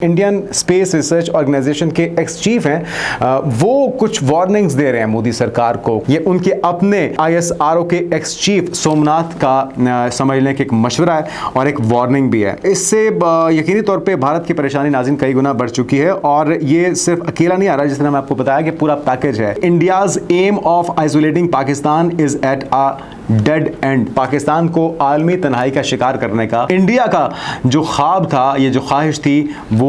Indian space research organisation के ex chief हैं, वो कुछ वार्निंग्स दे रहे हैं मोदी सरकार को। ये उनके अपने आईएसआरओ के एक्स चीफ सोमनाथ का समझ लें कि एक मशवरा है और एक वार्निंग भी है। इससे यकीनी तौर पे भारत की परेशानी नाज़रीन कई गुना बढ़ चुकी है और ये सिर्फ अकेला नहीं आ रहा, जिस तरह मैं आपको बताया कि पूरा पैकेज है। India's aim of isolating Pakistan is at a dead end. Pakistan को आलमी तन्हाई का शिकार करने का इंडिया का जो ख्वाब था, ये जो ख्वाहिश थी, वो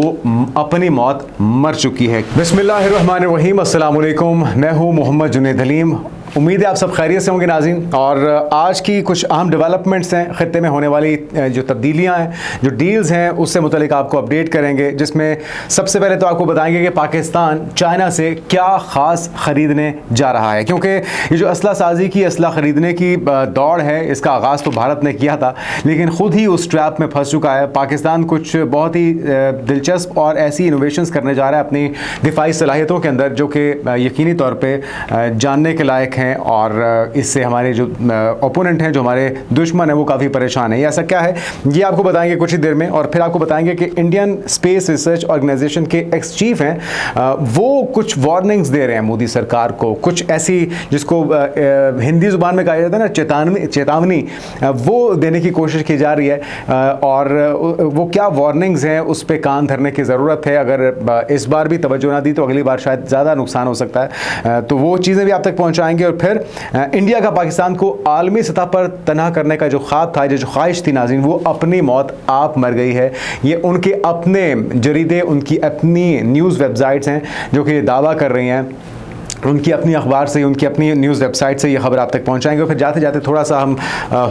अपनी मौत मर चुकी है। बिस्मिल्लाहिर्रहमानिर्रहीम, अस्सलाम वालेकुम। मैं हूँ मोहम्मद जुनैद हलीम। उम्मीद है आप सब खैरियत से होंगे नाज़रीन। और आज की कुछ अहम डेवलपमेंट्स हैं, ख़त्ते में होने वाली जो तब्दीलियाँ हैं, जो डील्स हैं, उससे मुतल्लिक आपको अपडेट करेंगे। जिसमें सबसे पहले तो आपको बताएंगे कि पाकिस्तान चाइना से क्या ख़ास ख़रीदने जा रहा है, क्योंकि ये जो असला साजी की, असला ख़रीदने की दौड़ है, इसका आगाज़ तो भारत ने किया था, लेकिन ख़ुद ही उस ट्रैप में फंस चुका है। पाकिस्तान कुछ बहुत ही दिलचस्प और ऐसी इनोवेशंस करने जा रहा है अपनी दिफाई सलाहियतों के अंदर, जो कि यकीनी तौर पर जानने के लायक हैं। और इससे हमारे जो ओपोनेंट हैं, जो हमारे दुश्मन हैं, वो काफ़ी परेशान हैं। ये ऐसा क्या है, ये आपको बताएंगे कुछ ही देर में। और फिर आपको बताएंगे कि इंडियन स्पेस रिसर्च ऑर्गेनाइजेशन के एक्स चीफ हैं, वो कुछ वार्निंग्स दे रहे हैं मोदी सरकार को, कुछ ऐसी जिसको हिंदी ज़ुबान में कहा जाता है ना, चेतावनी, वो देने की कोशिश की जा रही है। और वो क्या वार्निंग्स हैं, उस पर कान धरने की ज़रूरत है। अगर इस बार भी तवज्जो ना दी तो अगली बार शायद ज़्यादा नुकसान हो सकता है। तो वो चीज़ें भी आप तक पहुँचाएंगे। और फिर इंडिया का पाकिस्तान को आलमी सतह पर तनहा करने का जो ख्वाब था, जो ख्वाहिश थी नाज़रीन, वो अपनी मौत आप मर गई है। ये उनके अपने जरीदे, उनकी अपनी न्यूज़ वेबसाइट्स हैं जो कि दावा कर रही हैं, उनकी अपनी अखबार से, उनकी अपनी न्यूज़ वेबसाइट से ये खबर आप तक पहुंचाएंगे। और फिर जाते जाते थोड़ा सा हम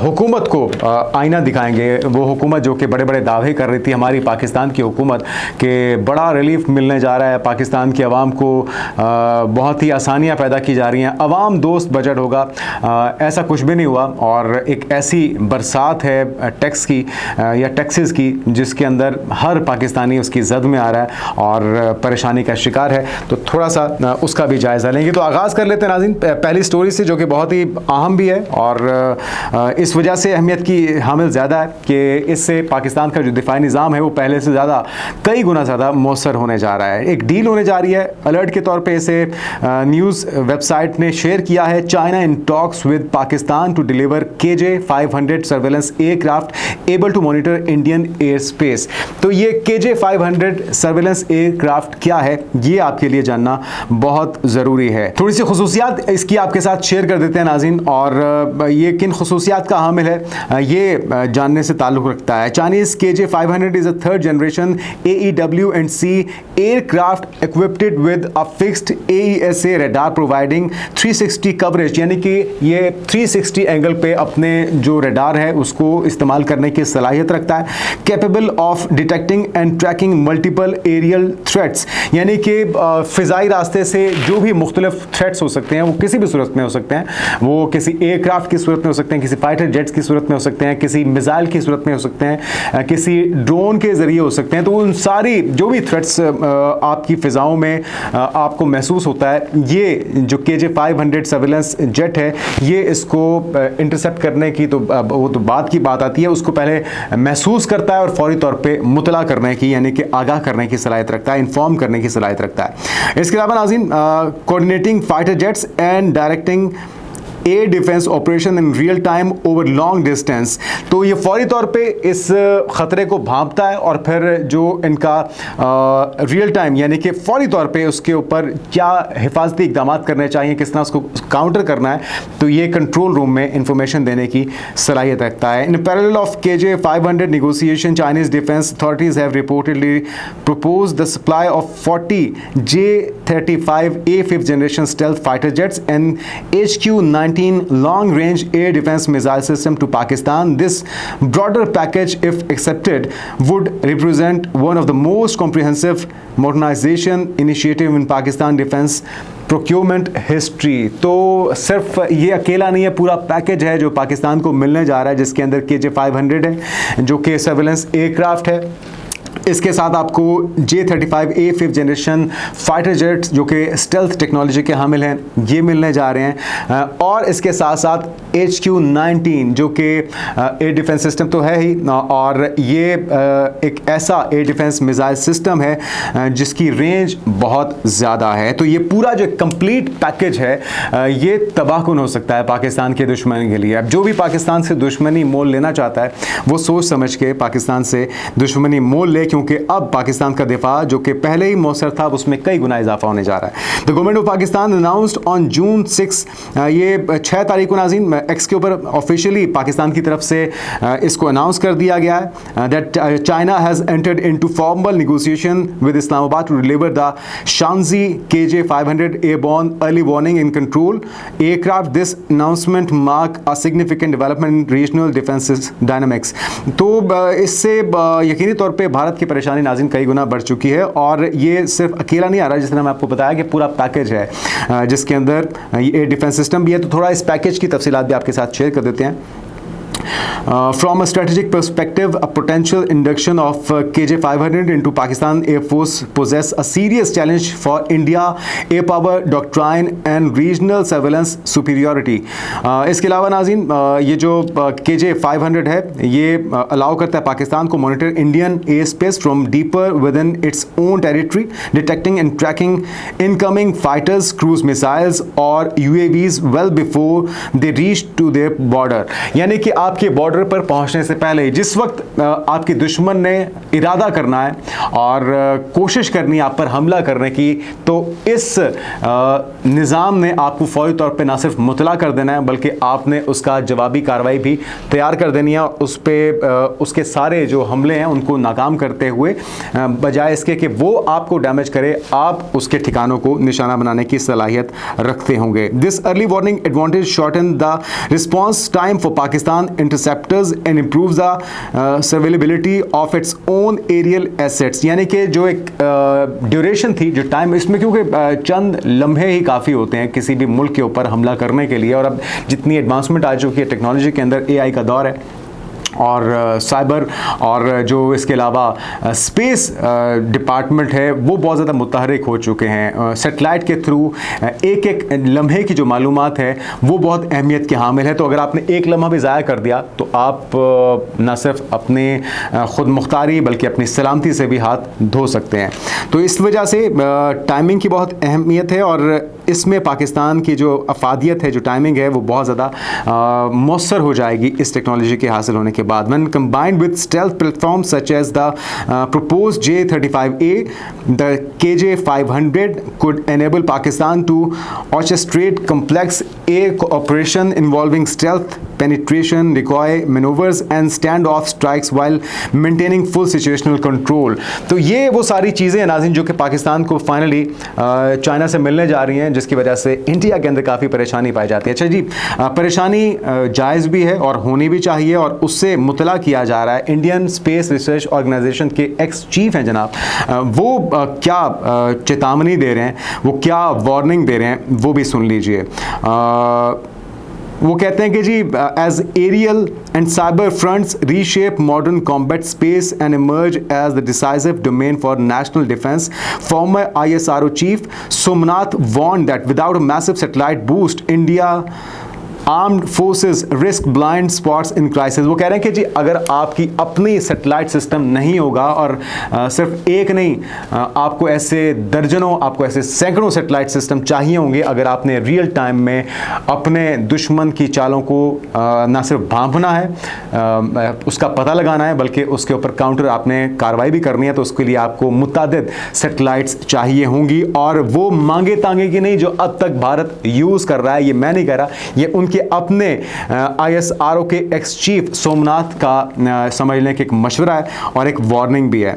हुकूमत को आईना दिखाएंगे। वो हुकूमत जो कि बड़े बड़े दावे कर रही थी, हमारी पाकिस्तान की हुकूमत, कि बड़ा रिलीफ मिलने जा रहा है पाकिस्तान की आवाम को, बहुत ही आसानियां पैदा की जा रही हैं, आवाम दोस्त बजट होगा। ऐसा कुछ भी नहीं हुआ। और एक ऐसी बरसात है टैक्स की या टैक्सेस की, जिसके अंदर हर पाकिस्तानी उसकी जद में आ रहा है और परेशानी का शिकार है। तो थोड़ा सा उसका भी जायज़ा लेंगे। तो आगाज़ कर लेते हैं नाज़रीन पहली स्टोरी से, जो कि बहुत ही अहम भी है और इस वजह से अहमियत की हामिल ज़्यादा है कि इससे पाकिस्तान का जो दिफाई निज़ाम है, वो पहले से ज़्यादा, कई गुना ज़्यादा मौसर होने जा रहा है। एक डील होने जा रही है, अलर्ट के तौर पे इसे न्यूज़ वेबसाइट ने शेयर किया है। China in talks with Pakistan to deliver KJ-500 surveillance aircraft able to monitor Indian air space. तो ये KJ-500 सर्वेलेंस एयरक्राफ्ट क्या है, ये आपके लिए जानना बहुत ज़रूरी है। थोड़ी सी खुसूसियात इसकी आपके साथ शेयर कर देते हैं नाज़रीन, और ये किन खुसूसियात का हामिल है ये जानने से ताल्लुक़ रखता है। Chinese KJ-500 is a third generation AEW&C aircraft equipped with a fixed AESA radar providing 360 coverage, यानी कि ये 360 एंगल पे अपने जो रेडार है उसको इस्तेमाल करने की सलाहियत रखता है। Capable of detecting and tracking multiple aerial threats, यानी कि फ़िज़ाई रास्ते से जो भी मुख्तलिफ थ्रेट्स हो सकते हैं, वो किसी भी सूरत में हो सकते हैं, वो किसी एयरक्राफ्ट की सूरत में हो सकते हैं, किसी फाइटर जेट्स की सूरत में हो सकते हैं, किसी मिसाइल की सूरत में हो सकते हैं, किसी ड्रोन के ज़रिए हो सकते हैं। तो उन सारी जो भी थ्रेट्स आपकी फ़िज़ाओं में आपको महसूस होता है, ये जो KJ-500 सर्वेलेंस जेट है, ये इसको इंटरसेप्ट करने की तो वो तो बात की बात आती है, उसको पहले महसूस करता है और फौरी तौर पे मुतला करने की, यानी कि आगाह करने की सलाहियत रखता है, इन्फॉर्म करने की सलाहियत रखता है। इसके अलावा नाज़रीन coordinating fighter jets and directing air defence operation in real time over long distance. तो ये फौरी तौर पे इस ख़तरे को भांपता है और फिर जो इनका रियल टाइम, यानी कि फौरी तौर पे उसके ऊपर क्या हिफाजती इक़दाम करने चाहिए, किस तरह उसको काउंटर करना है, तो ये कंट्रोल रूम में इंफॉर्मेशन देने की सलाहियत रखता है। In parallel of KJ-500 negotiation, Chinese defence authorities have reportedly propose the supply of 40 J-35A 5th generation stealth fighter jets and HQ-19 long-range air defense missile system to Pakistan. This broader package, if accepted, would represent one of the most comprehensive modernization initiative in Pakistan defense procurement history. तो सिर्फ ये अकेला नहीं है, पूरा package है जो पाकिस्तान को मिलने जा रहा है, जिसके अंदर KJ-500 है, जो कि सर्वेलेंस एयरक्राफ्ट है। इसके साथ आपको J-35A 5th generation fighter jets जो कि स्टेल्थ टेक्नोलॉजी के हामिल हैं, ये मिलने जा रहे हैं। और इसके साथ साथ HQ-19 जो कि एयर डिफेंस सिस्टम तो है ही, और ये एक ऐसा एयर डिफेंस मिसाइल सिस्टम है जिसकी रेंज बहुत ज़्यादा है। तो ये पूरा जो कंप्लीट पैकेज है ये तबाहकुन हो सकता है पाकिस्तान के दुश्मन के लिए। अब जो भी पाकिस्तान से दुश्मनी मोल लेना चाहता है वो सोच समझ के पाकिस्तान से दुश्मनी मोल ले, क्योंकि अब पाकिस्तान का दिफा जो कि पहले ही मौसर था उसमें कई गुना इजाफा होने जा रहा है। The government of Pakistan announced on June 6, ये 6 तारीख को नाज़रीन एक्स के ऊपर ऑफिशियली पाकिस्तान की तरफ से इसको अनाउंस कर दिया गया है that China has entered into formal negotiation with Islamabad to deliver the Shaanxi KJ-500 airborne early warning in control aircraft. This announcement mark a significant development in regional defence dynamics. तो इससे यकीनी तौर पे भारत की परेशानी नाज़रीन कई गुना बढ़ चुकी है, और ये सिर्फ अकेला नहीं आ रहा, जिस तरह मैं आपको बताया कि पूरा पैकेज है जिसके अंदर ये एयर डिफेंस सिस्टम भी है। तो थोड़ा इस पैकेज की तफसीलात भी आपके साथ शेयर कर देते हैं। From a strategic perspective, a potential induction of KJ-500 into Pakistan Air Force poses a serious challenge for India air power doctrine and regional surveillance superiority. इसके अलावा नाज़रीन ये जो KJ-500 है ये अलाउ करता है पाकिस्तान को monitor Indian air space from deeper within its own territory, detecting and tracking incoming fighters, cruise missiles और UAVs well before they reach to their border. यानी कि आपके बॉर्डर पर पहुंचने से पहले ही, जिस वक्त आपके दुश्मन ने इरादा करना है और कोशिश करनी है आप पर हमला करने की, तो इस निज़ाम ने आपको फौरी तौर पे ना सिर्फ मुतला कर देना है बल्कि आपने उसका जवाबी कार्रवाई भी तैयार कर देनी है। उस पर उसके सारे जो हमले हैं उनको नाकाम करते हुए, बजाय इसके कि वो आपको डैमेज करे, आप उसके ठिकानों को निशाना बनाने की सलाहियत रखते होंगे। This early warning advantage shorten the response time for Pakistan interceptors and improve the survivability of its own aerial assets. यानी कि जो एक ड्यूरेशन थी, जो टाइम, इसमें क्योंकि चंद लम्हे ही काफ़ी होते हैं किसी भी मुल्क के ऊपर हमला करने के लिए, और अब जितनी एडवांसमेंट आ चुकी है टेक्नोलॉजी के अंदर, AI का दौर है और साइबर और जो इसके अलावा स्पेस डिपार्टमेंट है वो बहुत ज़्यादा मुतहरिक हो चुके हैं। सेटेलाइट के थ्रू एक एक लम्हे की जो मालूमात है वो बहुत अहमियत के हामिल है। तो अगर आपने एक लम्हा भी ज़ाया कर दिया तो आप न सिर्फ अपने ख़ुद मुख्तारी बल्कि अपनी सलामती से भी हाथ धो सकते हैं। तो इस वजह से टाइमिंग की बहुत अहमियत है, और इसमें पाकिस्तान की जो अफादियत है, जो टाइमिंग है, वो बहुत ज़्यादा मौसर हो जाएगी इस टेक्नोलॉजी के हासिल होने के बाद। When combined with stealth platforms such as the proposed J-35A, the KJ-500 could enable Pakistan to orchestrate complex air operation involving stealth, penetration, decoy maneuvers and standoff strikes while maintaining full situational control। तो ये वो सारी चीज़ें नाज़रीन जो कि पाकिस्तान को finally China से मिलने जा रही हैं, जिसकी वजह से इंडिया के अंदर काफ़ी परेशानी पाई जाती है। अच्छा जी, परेशानी जायज़ भी है और होनी भी चाहिए, और उससे मुतला किया जा रहा है। इंडियन स्पेस रिसर्च ऑर्गेनाइजेशन के एक्स चीफ हैं जनाब, वो क्या चेतावनी दे रहे हैं, वो क्या वार्निंग दे रहे हैं, वो भी सुन लीजिए। वो कहते हैं कि जी, as aerial and cyber fronts reshape modern combat space and emerge as the decisive domain for national defence, former ISRO chief Somnath warn that without a massive satellite boost India armed forces risk blind spots in crisis. वो कह रहे हैं कि जी, अगर आपकी अपनी satellite system नहीं होगा, और सिर्फ एक नहीं, आपको ऐसे दर्जनों, आपको ऐसे सैकड़ों सैटेलाइट सिस्टम चाहिए होंगे अगर आपने रियल टाइम में अपने दुश्मन की चालों को ना सिर्फ भांपना है, उसका पता लगाना है, बल्कि उसके ऊपर काउंटर आपने कार्रवाई भी करनी है। तो उसके लिए आपको मुतअद्दिद सैटेलाइट्स चाहिए होंगी, और वो मांगे तांगे की नहीं जो अब तक भारत यूज़ कर रहा है। ये मैं नहीं कह रहा, ये उनके अपने ISRO के एक्स चीफ सोमनाथ का समझ लें कि एक मशवरा है और एक वार्निंग भी है।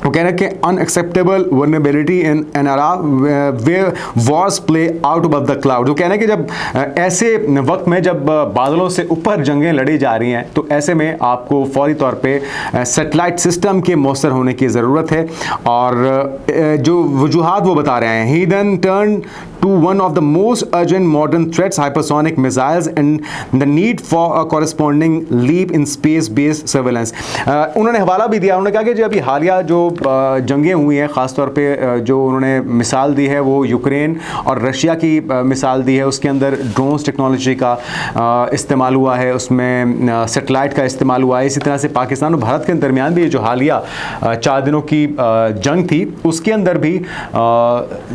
वो कह रहे हैं कि unacceptable vulnerability in an era where wars play out above the cloud. वो कह रहे हैं कि जब ऐसे वक्त में जब बादलों से ऊपर जंगें लड़ी जा रही हैं तो ऐसे में आपको फौरी तौर पे सैटेलाइट सिस्टम के मौसर होने की ज़रूरत है। और जो वजूहात वो बता रहे हैं, he then turn to one of the most urgent modern threats, hypersonic missiles, and the need for a corresponding leap in space-based surveillance। उन्होंने हवाला भी दिया, उन्होंने कहा कि जो अभी हालिया जो जंगें हुई हैं, ख़ासतौर पे जो उन्होंने मिसाल दी है वो यूक्रेन और रशिया की मिसाल दी है, उसके अंदर ड्रोन्स टेक्नोलॉजी का इस्तेमाल हुआ है, उसमें सेटेलाइट का इस्तेमाल हुआ है। इसी तरह से पाकिस्तान और भारत के दरमियान भी जो हालिया 4 दिनों की जंग थी उसके अंदर भी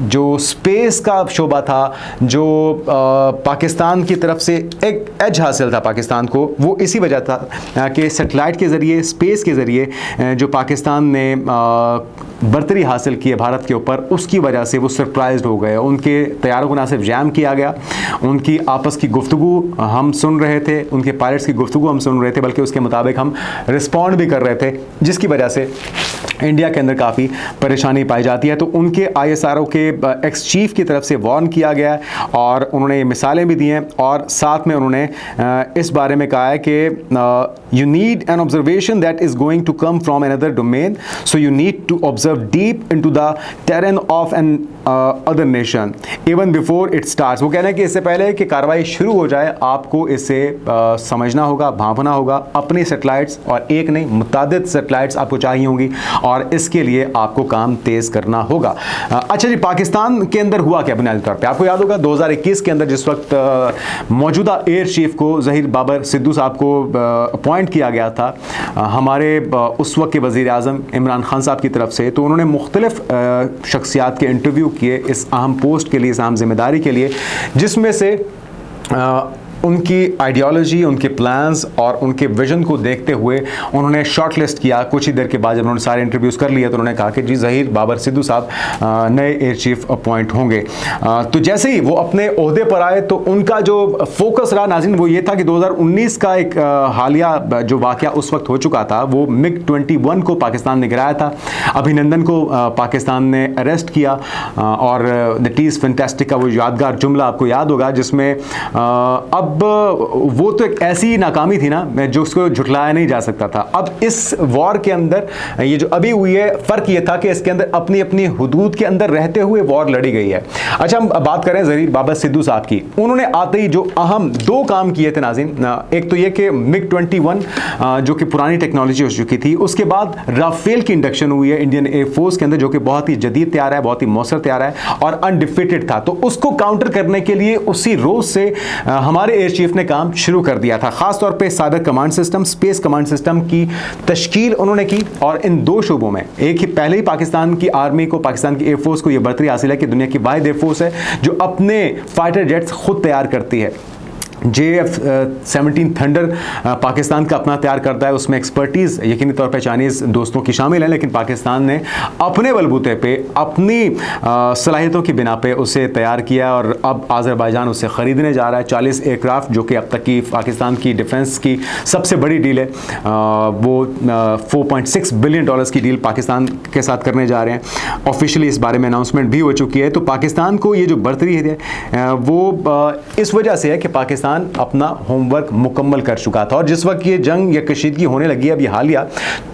जो स्पेस का शोबा था, जो पाकिस्तान की तरफ से एक एज हासिल था पाकिस्तान को, वो इसी वजह था कि सैटेलाइट के ज़रिए, स्पेस के ज़रिए जो पाकिस्तान ने बर्तरी हासिल की है भारत के ऊपर, उसकी वजह से वो सरप्राइज्ड हो गए। उनके तैयारों को ना सिर्फ जैम किया गया, उनकी आपस की गुफ्तगू हम सुन रहे थे, उनके पायलट्स की गुफ्तगू हम सुन रहे थे, बल्कि उसके मुताबिक हम रिस्पॉन्ड भी कर रहे थे, जिसकी वजह से इंडिया के अंदर काफ़ी परेशानी पाई जाती है। तो उनके ISRO के एक्स चीफ की तरफ से वार्न किया गया है और उन्होंने ये मिसालें भी दी हैं और साथ में उन्होंने इस बारे में कहा है कि you need an observation that is going to come from another domain, so you need to observe deep into the terrain of another nation even before it starts. वो कह रहे हैं कि इससे पहले कि कार्रवाई शुरू हो जाए आपको इसे समझना होगा, भांपना होगा। अपनी सेटेलाइट्स और एक नहीं मुतादिद सेटेलाइट्स आपको चाहिए होंगी और इसके लिए आपको काम तेज़ करना होगा। अच्छा जी, पाकिस्तान के अंदर हुआ क्या बुनियादी तौर पे? आपको याद होगा 2021 के अंदर जिस वक्त मौजूदा एयर चीफ को ज़हीर बाबर सिद्धू साहब को अपॉइंट किया गया था हमारे उस वक्त के वज़ीर आज़म इमरान खान साहब की तरफ से, तो उन्होंने मुख्तलिफ शख्सियात के इंटरव्यू किए इस अहम पोस्ट के लिए, इस अहम जिम्मेदारी के लिए, जिसमें से उनकी आइडियोलॉजी, उनके प्लान्स और उनके विजन को देखते हुए उन्होंने शॉर्ट लिस्ट किया। कुछ ही देर के बाद जब उन्होंने सारे इंटरव्यूज़ कर लिए तो उन्होंने कहा कि जी ज़हीर बाबर सिद्धू साहब नए एयर चीफ अपॉइंट होंगे। तो जैसे ही वो अपने ओहदे पर आए तो उनका जो फोकस रहा नाज़रीन वो ये था कि 2019 का एक हालिया जो वाक़या उस वक्त हो चुका था, वो MiG-21 को पाकिस्तान ने गिराया था। अभिनंदन को पाकिस्तान ने अरेस्ट किया और दैट इज़ फैंटास्टिक का वो यादगार जुमला आपको याद होगा, जिसमें अब वो तो एक ऐसी नाकामी थी ना जो उसको झुटलाया नहीं जा सकता था। अब इस वॉर के अंदर ये जो अभी हुई है, फ़र्क ये था कि इसके अंदर अपनी अपनी हुदूद के अंदर रहते हुए वॉर लड़ी गई है। अच्छा, हम बात करें ज़हीर बाबर सिद्धू साहब की। उन्होंने आते ही जो अहम 2 काम किए थे नाज़रीन, एक तो ये कि MiG-21 जो कि पुरानी टेक्नोलॉजी हो चुकी थी, उसके बाद राफेल की इंडक्शन हुई है इंडियन एयरफोर्स के अंदर, जो कि बहुत ही जदीद तैयार है, बहुत ही मौसर तैयार है और अनडिफिटेड था। तो उसको काउंटर करने के लिए उसी रोज़ से हमारे एयर चीफ ने काम शुरू कर दिया था। खास तौर पे cyber command system, space command system की तश्कील उन्होंने की और इन 2 शोबों में, एक ही पहले ही पाकिस्तान की आर्मी को, पाकिस्तान की एयरफोर्स को यह बर्तरी हासिल है कि दुनिया की वाहिद एयरफोर्स है जो अपने फाइटर जेट्स खुद तैयार करती है। JF-17 थंडर पाकिस्तान का अपना तैयार करता है, उसमें एक्सपर्टीज़ यकीनी तौर पर चाइनीज़ दोस्तों की शामिल है, लेकिन पाकिस्तान ने अपने बलबूते पे, अपनी सलाहियतों की बिना पे उसे तैयार किया और अब आज़रबाईजान उसे ख़रीदने जा रहा है। 40 एयरक्राफ्ट जो कि अब तक की पाकिस्तान की डिफेंस की सबसे बड़ी डील है, वो $4.6 बिलियन की डील पाकिस्तान के साथ करने जा रहे हैं। ऑफिशियली इस बारे में अनाउंसमेंट भी हो चुकी है। तो पाकिस्तान को ये जो बर्तरी है वो इस वजह से है कि पाकिस्तान अपना होमवर्क मुकम्मल कर चुका था और जिस वक्त ये जंग या कशीदगी होने लगी अभी हालिया,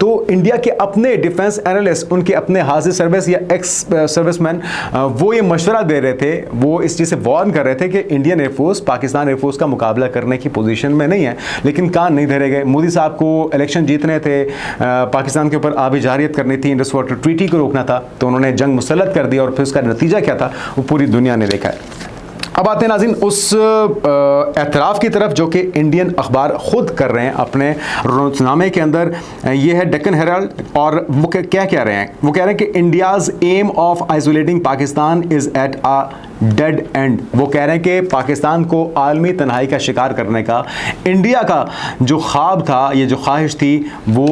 तो इंडिया के अपने डिफेंस एनालिस्ट, उनके अपने हाजिर सर्विस या एक्स सर्विसमैन, वो ये मशवरा दे रहे थे, वो इस चीज़ से वार्न कर रहे थे कि इंडियन एयरफोर्स पाकिस्तान एयरफोर्स का मुकाबला करने की पोजीशन में नहीं है। लेकिन कान नहीं धरे गए। मोदी साहब को इलेक्शन जीतने थे, पाकिस्तान के ऊपर आबी जारियत करनी थी, इंडस वाटर ट्रीटी को रोकना था, तो उन्होंने जंग मुसल्लत कर दिया और फिर उसका नतीजा क्या था वो पूरी दुनिया ने देखा है। अब आते हैं नाज़रीन उस एतराफ़ की तरफ जो कि इंडियन अखबार ख़ुद कर रहे हैं अपने रोज़नामे के अंदर। ये है डेक्कन हेराल्ड और वो क्या कह रहे हैं? वो कह रहे हैं कि India's aim of isolating Pakistan is at a dead end. वो कह रहे हैं कि पाकिस्तान को आलमी तन्हाई का शिकार करने का इंडिया का जो ख्वाब था, ये जो ख्वाहिश थी, वो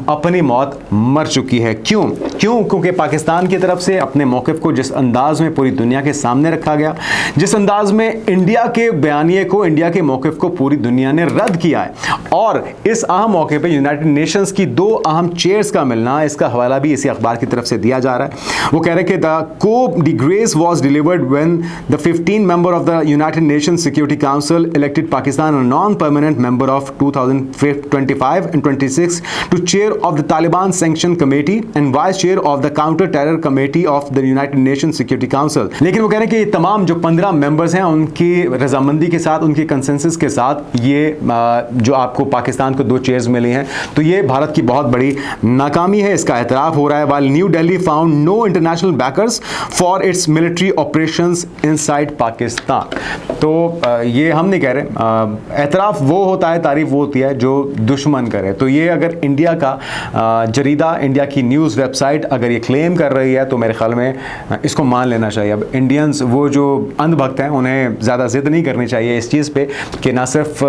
अपनी मौत मर चुकी है। क्यों? क्योंकि पाकिस्तान की तरफ से अपने मौक़िफ़ को जिस अंदाज़ में पूरी दुनिया के सामने रखा गया, जिस अंदाज में इंडिया के बयानिए को, इंडिया के मौक़िफ़ को पूरी दुनिया ने रद्द किया है। और इस अहम मौके पे यूनाइटेड नेशंस की 2 अहम चेयर्स का मिलना, इसका हवाला भी इसी अखबार की तरफ से दिया जा रहा है। वो कह रहे हैं कि the coup de grace was delivered when the 15 member of the United Nations Security Council elected Pakistan a non-permanent member of 2025 and 26 to chair of the Taliban Sanction Committee and vice chair of the Counter Terror Committee of the United Nations Security Council। लेकिन वो कह रहे हैं कि तमाम जो 15 members हैं उनकी रजामंदी के साथ, उनकी कंसेंसस के साथ ये जो आपको पाकिस्तान को 2 चेयर्स मिली हैं, तो ये भारत की बहुत बड़ी नाकामी है, इसका एतराफ़ हो रहा है। While New Delhi found no international backers for its military operations inside Pakistan. तो ये हम नहीं कह रहे, एतराफ़ वो होता है, तारीफ़ वो होती है जो दुश्मन करे। तो ये अगर इंडिया का जरीदा, इंडिया की न्यूज़ वेबसाइट अगर ये क्लेम कर रही है तो मेरे ख्याल में इसको मान लेना चाहिए। अब इंडियंस वो जो अंधभक्त हैं उन्हें ज़्यादा ज़िद नहीं करनी चाहिए इस चीज़ पे कि ना सिर्फ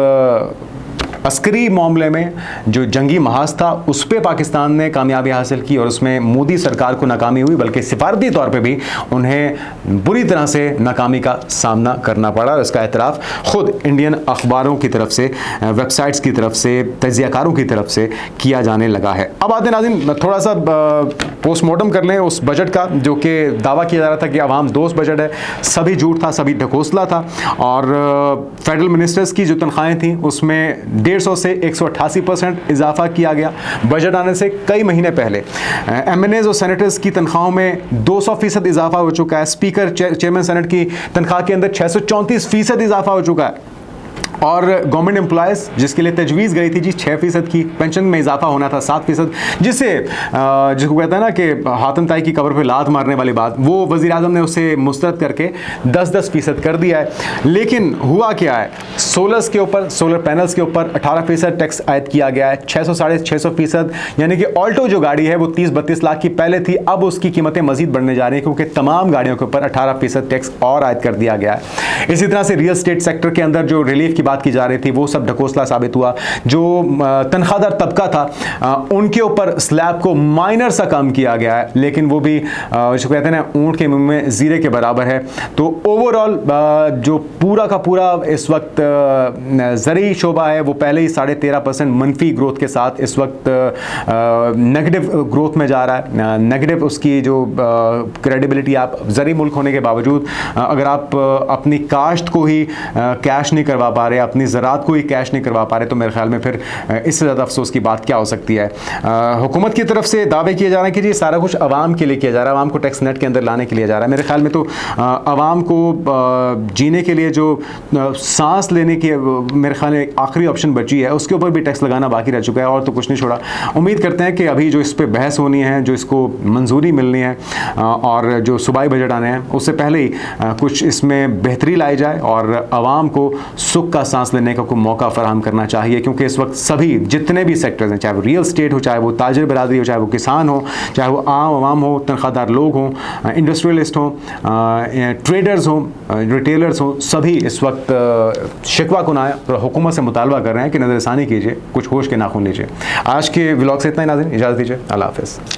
अस्करी मामले में जो जंगी महाज था उस पर पाकिस्तान ने कामयाबी हासिल की और उसमें मोदी सरकार को नाकामी हुई, बल्कि सिफारती तौर पे भी उन्हें बुरी तरह से नाकामी का सामना करना पड़ा। और इसका एतराफ़ खुद इंडियन अखबारों की तरफ से, वेबसाइट्स की तरफ से, तजियाकारों की तरफ से किया जाने लगा है। अब आते नाज़रीन थोड़ा सा पोस्टमार्टम कर लें उस बजट का जो कि दावा किया जा रहा था कि अवाम दोस्त बजट है। सभी झूठ था, सभी ढकोसला था। और फेडरल मिनिस्टर्स की जो तनख्वाहें थी उसमें 150 से 188% इजाफा किया गया बजट आने से कई महीने पहले। एमएनएज और सेनेटर्स की तनख्वाहों में 200% इजाफा हो चुका है। स्पीकर, चेयरमैन सेनेट की तनख्वाह के अंदर 634% इजाफा हो चुका है। और गवर्नमेंट एम्प्लॉयज़ जिसके लिए तजवीज़ गई थी जी 6% की, पेंशन में इजाफा होना था 7%, जिसको कहता है ना कि हातम ताई की कब्र पे लात मारने वाली बात, वो वज़ीर आज़म ने उसे मुस्तरद करके 10% कर दिया है। लेकिन हुआ क्या है, सोलर्स के ऊपर, सोलर पैनल्स के ऊपर 18% टैक्स आयद किया गया है। 600 साढ़े 600%, यानी कि ऑल्टो जो गाड़ी है वो 30-32 लाख की पहले थी, अब उसकी कीमतें मजीद बढ़ने जा रही हैं क्योंकि तमाम गाड़ियों के ऊपर 18% टैक्स और आयद कर दिया गया है। इसी तरह से रियल स्टेट सेक्टर के अंदर जो रिलीफ की बात की जा रही थी वो सब ढकोसला साबित हुआ। जो तनख्वाहदार तबका था उनके ऊपर स्लैब को माइनर सा कम किया गया है, लेकिन वो भी जो कहते हैं ना ऊंट के मुंह में जीरे के बराबर है। तो ओवरऑल जो पूरा का पूरा इस वक्त ज़रूरी शोबा है वो पहले ही 13.5% मनफी ग्रोथ के साथ इस वक्त नेगेटिव ग्रोथ में जा रहा है। नेगेटिव उसकी जो क्रेडिबिलिटी, आप ज़रूरी मुल्क होने के बावजूद अगर आप अपनी काश्त को ही कैश नहीं करवा पा रहे, अपनी ज़रात को ही कैश नहीं करवा पा रहे, तो मेरे ख्याल में फिर इससे ज़्यादा अफसोस की बात क्या हो सकती है। हुकूमत की तरफ से दावे किए जा रहे हैं कि ये सारा कुछ आवाम के लिए किया जा रहा है, आवाम को टैक्स नेट के अंदर लाने के लिए जा रहा है। मेरे ख्याल में तो आवाम को जीने के लिए जो सांस लेने की मेरे ख्याल में आखिरी ऑप्शन बची है उसके ऊपर भी टैक्स लगाना बाकी रह चुका है और तो कुछ नहीं छोड़ा। उम्मीद करते हैं कि अभी जो इस पर बहस होनी है, जो इसको मंजूरी मिलनी है और जो सूबाई बजट आने हैं उससे पहले ही कुछ इसमें बेहतरी लाई जाए और आवाम को सुख का सांस लेने का कोई मौका फराहम करना चाहिए। क्योंकि इस वक्त सभी जितने भी सेक्टर्स हैं, चाहे वो रियल स्टेट हो, चाहे वो ताजिर बरादरी हो, चाहे वो किसान हो, चाहे वो आम आवाम हो, तनख्वाहदार लोग हों, इंडस्ट्रियलिस्ट हों, ट्रेडर्स हों, रिटेलर्स हों, सभी इस वक्त शिकवा कुनाए और हुकूमत से मुतालबा कर रहे हैं कि नज़रसानी कीजिए, कुछ होश के नाखून लीजिए। आज के व्लॉग से इतना ही नाज़रीन, इजाज़त दीजिए। अल्लाह हाफ़िज़।